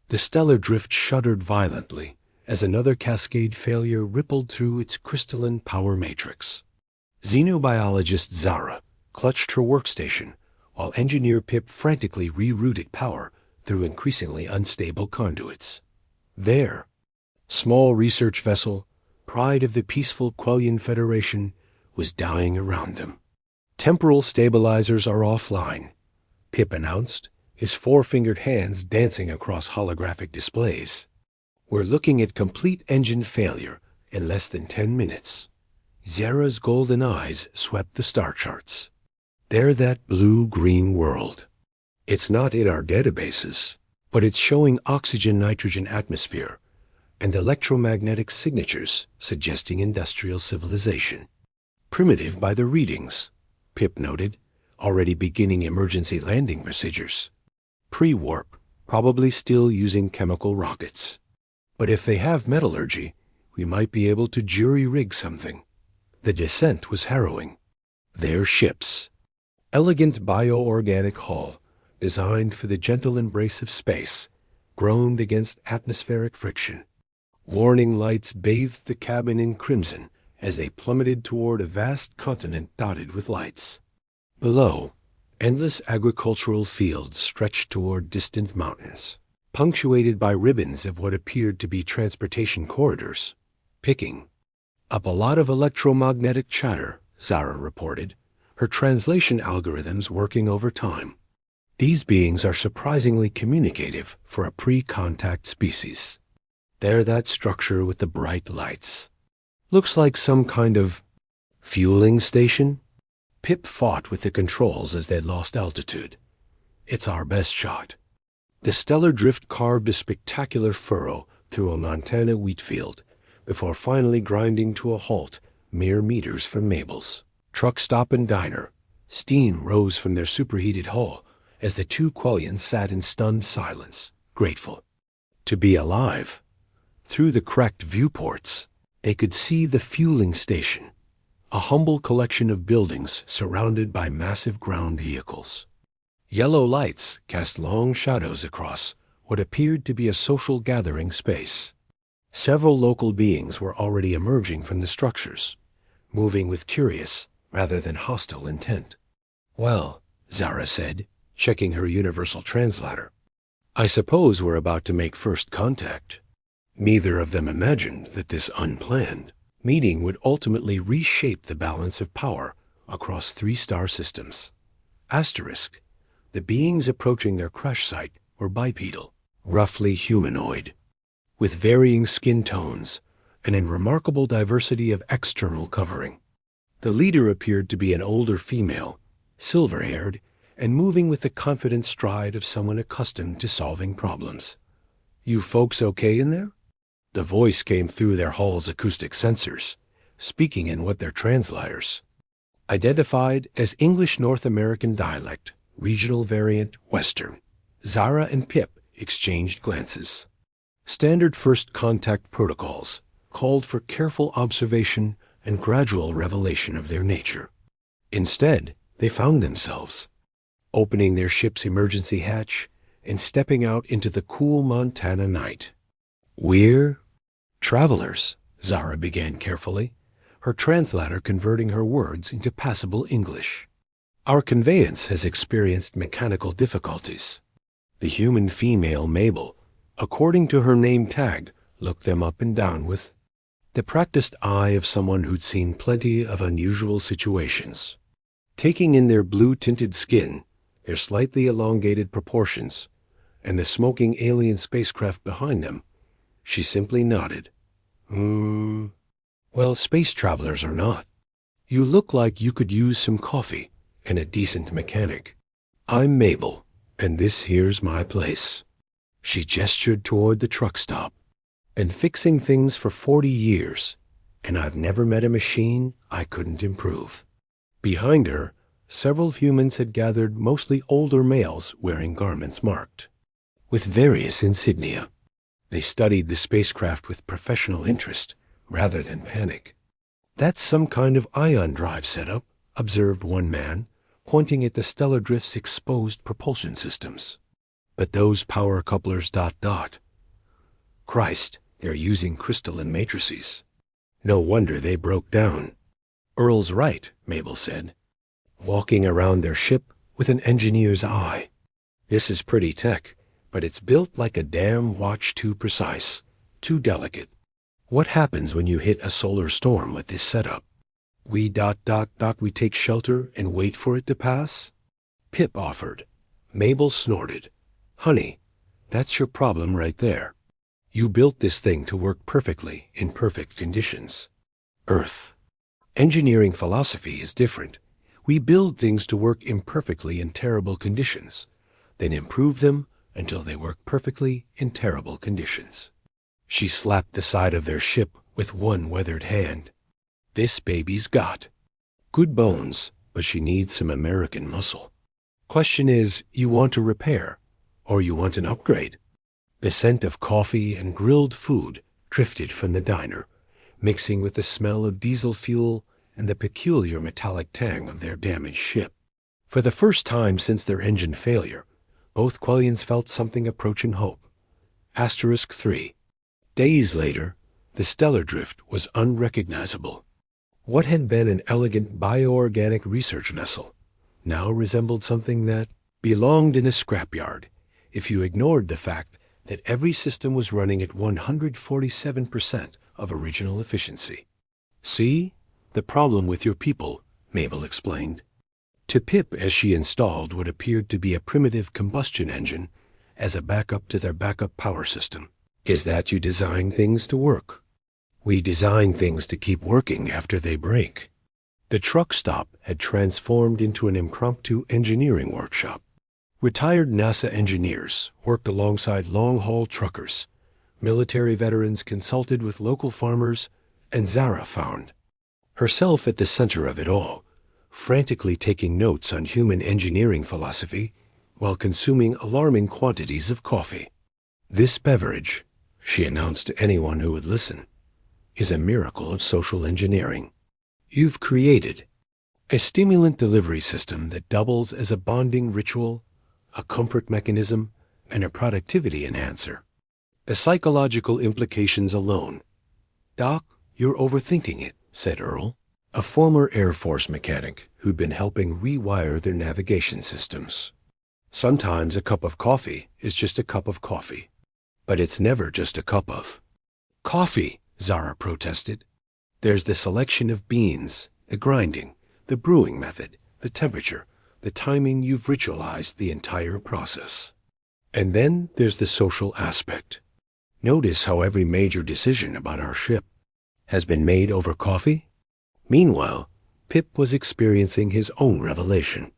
The stellar drift shuddered violently as another cascade failure rippled through its crystalline power matrix. Xenobiologist Zara clutched her workstation, while engineer Pip frantically rerouted power through increasingly unstable conduits. There, small research vessel, pride of the peaceful Quellian Federation, was dying around them. Temporal stabilizers are offline, Pip announced, his four-fingered hands dancing across holographic displays. We're looking at complete engine failure in less than 10 minutes. Zara's golden eyes swept the star charts. They're that blue-green world. It's not in our databases, but it's showing oxygen-nitrogen atmosphere and electromagnetic signatures suggesting industrial civilization. Primitive by the readings, Pip noted, already beginning emergency landing procedures. Pre-warp, probably still using chemical rockets. But if they have metallurgy, we might be able to jury-rig something. The descent was harrowing. Their ships. Elegant bioorganic hull, designed for the gentle embrace of space, groaned against atmospheric friction. Warning lights bathed the cabin in crimson as they plummeted toward a vast continent dotted with lights. Below, endless agricultural fields stretched toward distant mountains, punctuated by ribbons of what appeared to be transportation corridors. Picking up a lot of electromagnetic chatter, Zara reported, her translation algorithms working overtime. These beings are surprisingly communicative for a pre-contact species. They're that structure with the bright lights. Looks like some kind of fueling station. Pip fought with the controls as they lost altitude. It's our best shot. The stellar drift carved a spectacular furrow through a Montana wheat field before finally grinding to a halt mere meters from Mabel's. Truck stop and diner. Steam rose from their superheated hull as the two Quellians sat in stunned silence, grateful to be alive. Through the cracked viewports, they could see the fueling station, a humble collection of buildings surrounded by massive ground vehicles. Yellow lights cast long shadows across what appeared to be a social gathering space. Several local beings were already emerging from the structures, moving with curious rather than hostile intent. Well, Zara said, checking her universal translator, I suppose we're about to make first contact. Neither of them imagined that this unplanned meeting would ultimately reshape the balance of power across 3 star systems. Asterisk, the beings approaching their crash site were bipedal, roughly humanoid, with varying skin tones and in remarkable diversity of external covering. The leader appeared to be an older female, silver-haired, and moving with the confident stride of someone accustomed to solving problems. You folks okay in there? The voice came through their hull's acoustic sensors, speaking in what their translators identified as English North American dialect, regional variant Western. Zara and Pip exchanged glances. Standard first contact protocols called for careful observation and gradual revelation of their nature. Instead, they found themselves opening their ship's emergency hatch and stepping out into the cool Montana night. We're travelers, Zara began carefully, her translator converting her words into passable English. Our conveyance has experienced mechanical difficulties. The human female Mabel, according to her name tag, looked them up and down with the practiced eye of someone who'd seen plenty of unusual situations. Taking in their blue-tinted skin, their slightly elongated proportions, and the smoking alien spacecraft behind them, she simply nodded. Well, space travelers or not, you look like you could use some coffee and a decent mechanic. I'm Mabel, and this here's my place. She gestured toward the truck stop. Been fixing things for 40 years, and I've never met a machine I couldn't improve. Behind her, several humans had gathered, mostly older males wearing garments marked with various insignia. They studied the spacecraft with professional interest rather than panic. That's some kind of ion drive setup, observed one man, pointing at the stellar drift's exposed propulsion systems. But those power couplers ... Christ, they're using crystalline matrices. No wonder they broke down. Earl's right, Mabel said, walking around their ship with an engineer's eye. This is pretty tech, but it's built like a damn watch, too precise, too delicate. What happens when you hit a solar storm with this setup? We ... we take shelter and wait for it to pass? Pip offered. Mabel snorted. Honey, that's your problem right there. You built this thing to work perfectly in perfect conditions. Earth. Engineering philosophy is different. We build things to work imperfectly in terrible conditions, then improve them until they work perfectly in terrible conditions. She slapped the side of their ship with one weathered hand. This baby's got good bones, but she needs some American muscle. Question is, you want to repair, or you want an upgrade? The scent of coffee and grilled food drifted from the diner, mixing with the smell of diesel fuel and the peculiar metallic tang of their damaged ship. For the first time since their engine failure, both Quellians felt something approaching hope. Asterisk 3. Days later, the stellar drift was unrecognizable. What had been an elegant bioorganic research vessel now resembled something that belonged in a scrapyard, if you ignored the fact that every system was running at 147% of original efficiency. See? The problem with your people, Mabel explained. To Pip, as she installed what appeared to be a primitive combustion engine as a backup to their backup power system, is that you design things to work. We design things to keep working after they break. The truck stop had transformed into an impromptu engineering workshop. Retired NASA engineers worked alongside long-haul truckers. Military veterans consulted with local farmers, and Zara found herself at the center of it all, frantically taking notes on human engineering philosophy while consuming alarming quantities of coffee. This beverage, she announced to anyone who would listen, is a miracle of social engineering. You've created a stimulant delivery system that doubles as a bonding ritual, a comfort mechanism, and a productivity enhancer. The psychological implications alone. Doc, you're overthinking it, said Earl, a former Air Force mechanic who'd been helping rewire their navigation systems. Sometimes a cup of coffee is just a cup of coffee, but it's never just a cup of coffee, Zara protested. There's the selection of beans, the grinding, the brewing method, the temperature, the timing. You've ritualized the entire process. And then there's the social aspect. Notice how every major decision about our ship has been made over coffee? Meanwhile, Pip was experiencing his own revelation.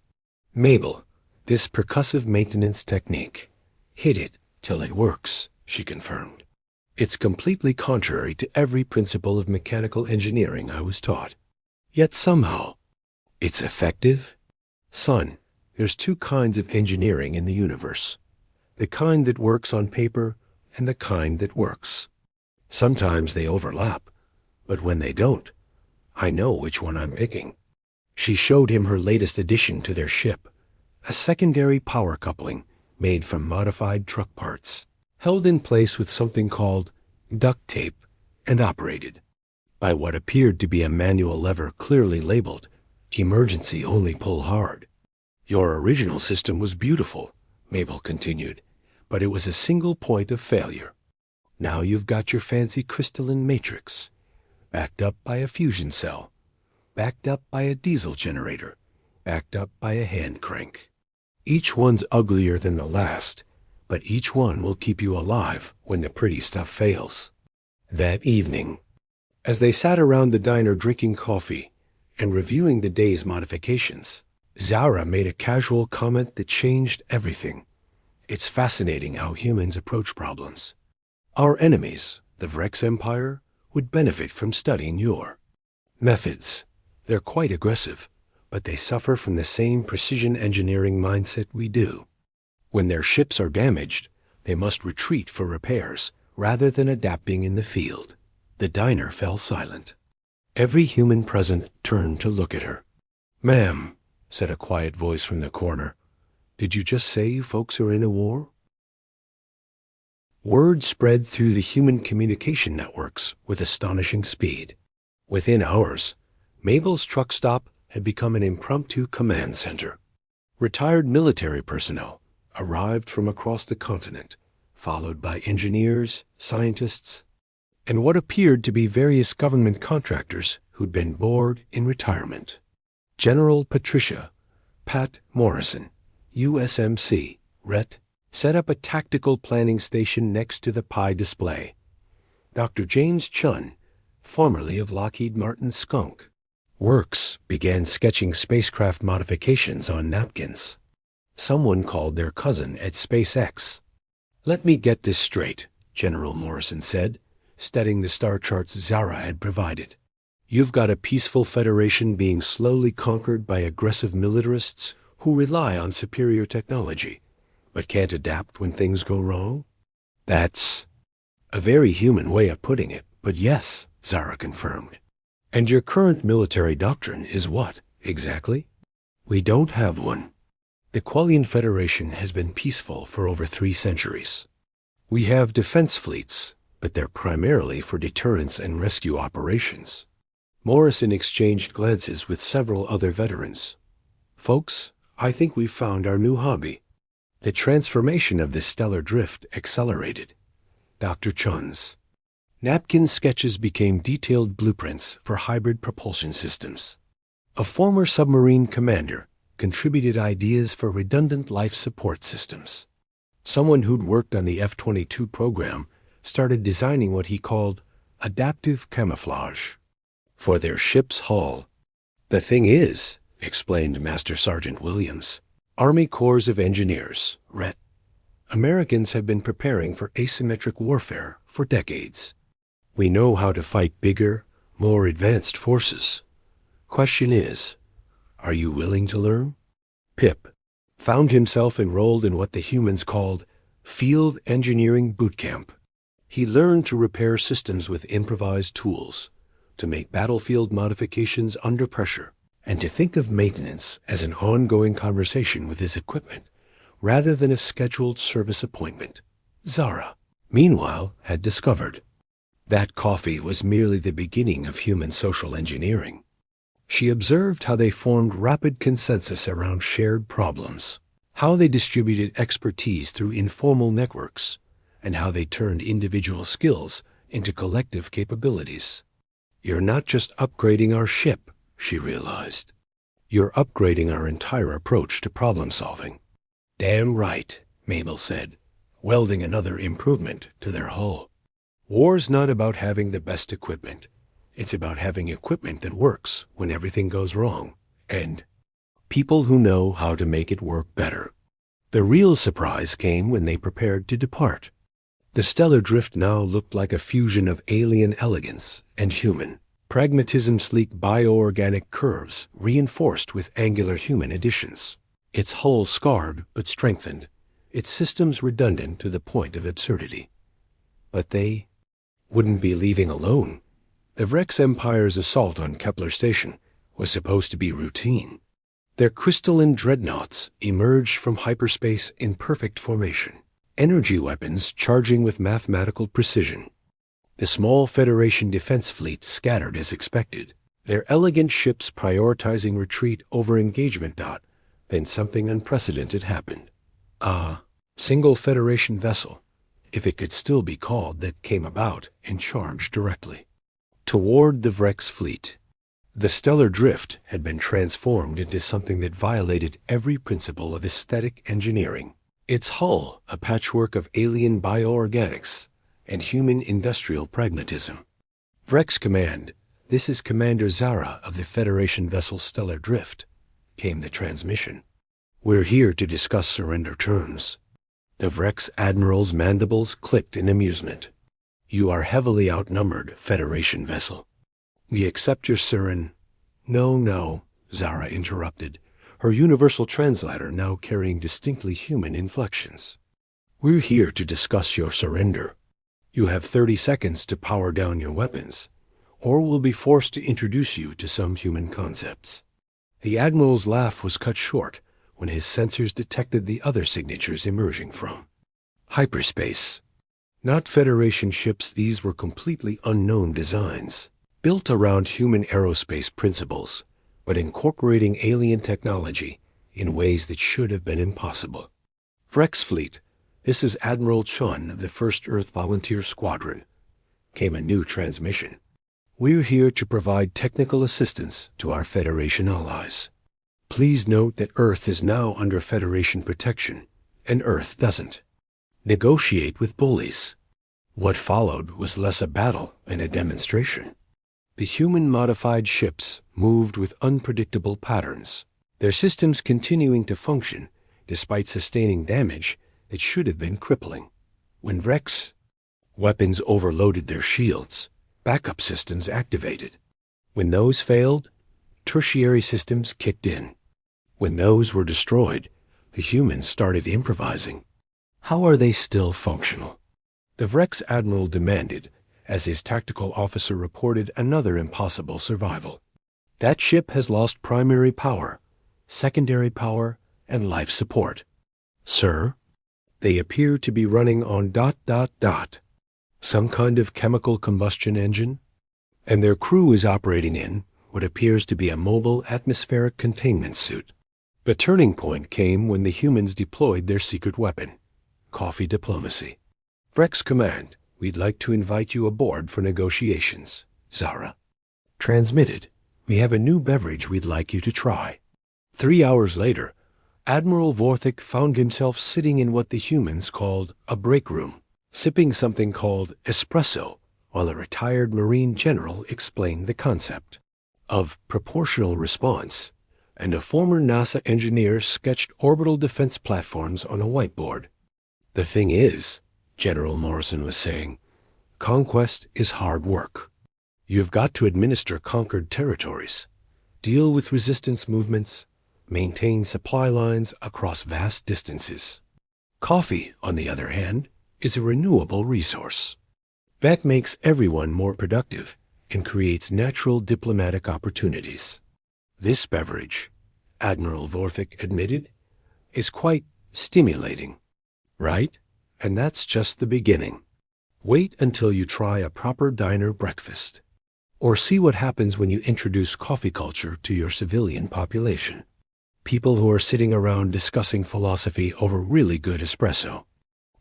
Mabel, this percussive maintenance technique. Hit it till it works, she confirmed. It's completely contrary to every principle of mechanical engineering I was taught. Yet somehow, it's effective. Son, there's two kinds of engineering in the universe. The kind that works on paper and the kind that works. Sometimes they overlap, but when they don't, I know which one I'm picking. She showed him her latest addition to their ship, a secondary power coupling made from modified truck parts, held in place with something called duct tape and operated by what appeared to be a manual lever clearly labeled emergency only pull hard. Your original system was beautiful, Mabel continued, but it was a single point of failure. Now you've got your fancy crystalline matrix, backed up by a fusion cell, backed up by a diesel generator, backed up by a hand crank. Each one's uglier than the last, but each one will keep you alive when the pretty stuff fails. That evening, as they sat around the diner drinking coffee and reviewing the day's modifications, Zara made a casual comment that changed everything. It's fascinating how humans approach problems. Our enemies, the Vrex Empire, would benefit from studying your methods. They're quite aggressive, but they suffer from the same precision engineering mindset we do. When their ships are damaged, they must retreat for repairs rather than adapting in the field. The diner fell silent. Every human present turned to look at her. Ma'am, said a quiet voice from the corner, did you just say you folks are in a war? Word spread through the human communication networks with astonishing speed. Within hours, Mabel's truck stop had become an impromptu command center. Retired military personnel arrived from across the continent, followed by engineers, scientists, and what appeared to be various government contractors who'd been bored in retirement. General Patricia Pat Morrison, USMC, RET, set up a tactical planning station next to the Pi display. Dr. James Chun, formerly of Lockheed Martin's Skunk Works, began sketching spacecraft modifications on napkins. Someone called their cousin at SpaceX. "Let me get this straight," General Morrison said, studying the star charts Zara had provided. "You've got a peaceful federation being slowly conquered by aggressive militarists who rely on superior technology, but can't adapt when things go wrong?" "That's a very human way of putting it, but yes," Zara confirmed. "And your current military doctrine is what, exactly?" "We don't have one. The Qualian Federation has been peaceful for over 3 centuries. We have defense fleets, but they're primarily for deterrence and rescue operations." Morrison exchanged glances with several other veterans. "Folks, I think we've found our new hobby." The transformation of the stellar drift accelerated. Dr. Chun's napkin sketches became detailed blueprints for hybrid propulsion systems. A former submarine commander contributed ideas for redundant life support systems. Someone who'd worked on the F-22 program started designing what he called adaptive camouflage for their ship's hull. "The thing is," explained Master Sergeant Williams, "Army Corps of Engineers, RET, Americans have been preparing for asymmetric warfare for decades. We know how to fight bigger, more advanced forces. Question is, are you willing to learn?" Pip found himself enrolled in what the humans called Field Engineering Boot Camp. He learned to repair systems with improvised tools, to make battlefield modifications under pressure, and to think of maintenance as an ongoing conversation with his equipment, rather than a scheduled service appointment. Zara, meanwhile, had discovered that coffee was merely the beginning of human social engineering. She observed how they formed rapid consensus around shared problems, how they distributed expertise through informal networks, and how they turned individual skills into collective capabilities. "You're not just upgrading our ship," she realized. "You're upgrading our entire approach to problem solving." "Damn right," Mabel said, welding another improvement to their hull. "War's not about having the best equipment. It's about having equipment that works when everything goes wrong, and people who know how to make it work better." The real surprise came when they prepared to depart. The stellar drift now looked like a fusion of alien elegance and human pragmatism, sleek bioorganic curves reinforced with angular human additions. Its hull scarred but strengthened, its systems redundant to the point of absurdity. But they wouldn't be leaving alone. The Vrex Empire's assault on Kepler Station was supposed to be routine. Their crystalline dreadnoughts emerged from hyperspace in perfect formation, energy weapons charging with mathematical precision. The small Federation defense fleet scattered as expected, their elegant ships prioritizing retreat over engagement. Then something unprecedented happened. A single Federation vessel, if it could still be called, that came about and charged directly toward the Vrex fleet. The stellar drift had been transformed into something that violated every principle of aesthetic engineering. Its hull a patchwork of alien bioorganics and human industrial pragmatism. "Vrex Command, this is Commander Zara of the Federation vessel Stellar Drift," came the transmission. "We're here to discuss surrender terms." The Vrex Admiral's mandibles clicked in amusement. "You are heavily outnumbered, Federation vessel. We accept your No, Zara interrupted, her universal translator now carrying distinctly human inflections. "We're here to discuss your surrender. You have 30 seconds to power down your weapons, or we'll be forced to introduce you to some human concepts." The Admiral's laugh was cut short when his sensors detected the other signatures emerging from hyperspace. Not Federation ships, these were completely unknown designs, built around human aerospace principles, but incorporating alien technology in ways that should have been impossible. Vrex Fleet, this is Admiral Chun of the 1st Earth Volunteer Squadron, came a new transmission. We're here to provide technical assistance to our Federation allies. Please note that Earth is now under Federation protection, and Earth doesn't. Negotiate with bullies. What followed was less a battle than a demonstration. The human-modified ships moved with unpredictable patterns, their systems continuing to function despite sustaining damage that should have been crippling. When Vrex weapons overloaded their shields, backup systems activated. When those failed, tertiary systems kicked in. When those were destroyed, the humans started improvising. How are they still functional? The Vrex Admiral demanded, as his tactical officer reported another impossible survival. That ship has lost primary power, secondary power, and life support. Sir, they appear to be running on ... some kind of chemical combustion engine, and their crew is operating in what appears to be a mobile atmospheric containment suit. The turning point came when the humans deployed their secret weapon, coffee diplomacy. Vrex Command, we'd like to invite you aboard for negotiations. Zara. Transmitted, we have a new beverage we'd like you to try. 3 hours later, Admiral Vorthik found himself sitting in what the humans called a break room, sipping something called espresso, while a retired Marine general explained the concept of proportional response, and a former NASA engineer sketched orbital defense platforms on a whiteboard. The thing is, General Morrison was saying, conquest is hard work. You've got to administer conquered territories, deal with resistance movements, maintain supply lines across vast distances. Coffee, on the other hand, is a renewable resource. That makes everyone more productive and creates natural diplomatic opportunities. This beverage, Admiral Vorthik admitted, is quite stimulating, right? And that's just the beginning. Wait until you try a proper diner breakfast, or see what happens when you introduce coffee culture to your civilian population. People who are sitting around discussing philosophy over really good espresso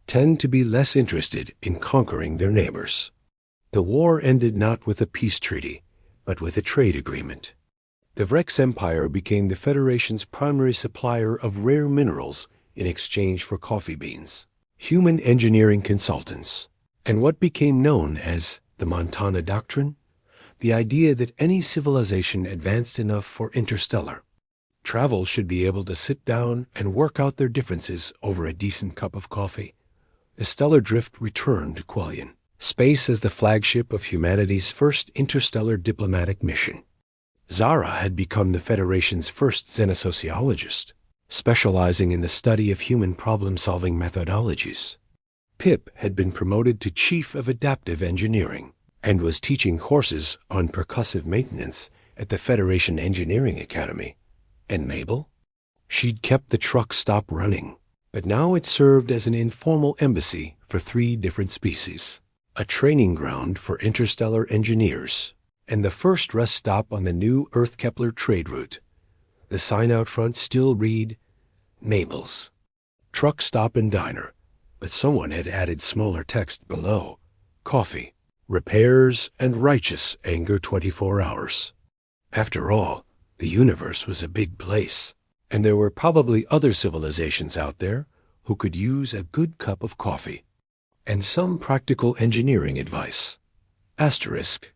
tend to be less interested in conquering their neighbors. The war ended not with a peace treaty, but with a trade agreement. The Vrex Empire became the Federation's primary supplier of rare minerals in exchange for coffee beans, human engineering consultants, and what became known as the Montana Doctrine, the idea that any civilization advanced enough for interstellar travel should be able to sit down and work out their differences over a decent cup of coffee. The stellar drift returned to Quellion, space as the flagship of humanity's first interstellar diplomatic mission. Zara had become the Federation's first xenosociologist, specializing in the study of human problem-solving methodologies. Pip had been promoted to Chief of Adaptive Engineering and was teaching courses on percussive maintenance at the Federation Engineering Academy. And Mabel? She'd kept the truck stop running, but now it served as an informal embassy for 3 different species, a training ground for interstellar engineers, and the first rest stop on the new Earth-Kepler trade route. The sign out front still read, Mabel's Truck Stop and Diner, but someone had added smaller text below, Coffee, Repairs and Righteous Anger 24 Hours. After all, the universe was a big place, and there were probably other civilizations out there who could use a good cup of coffee and some practical engineering advice. Asterisk.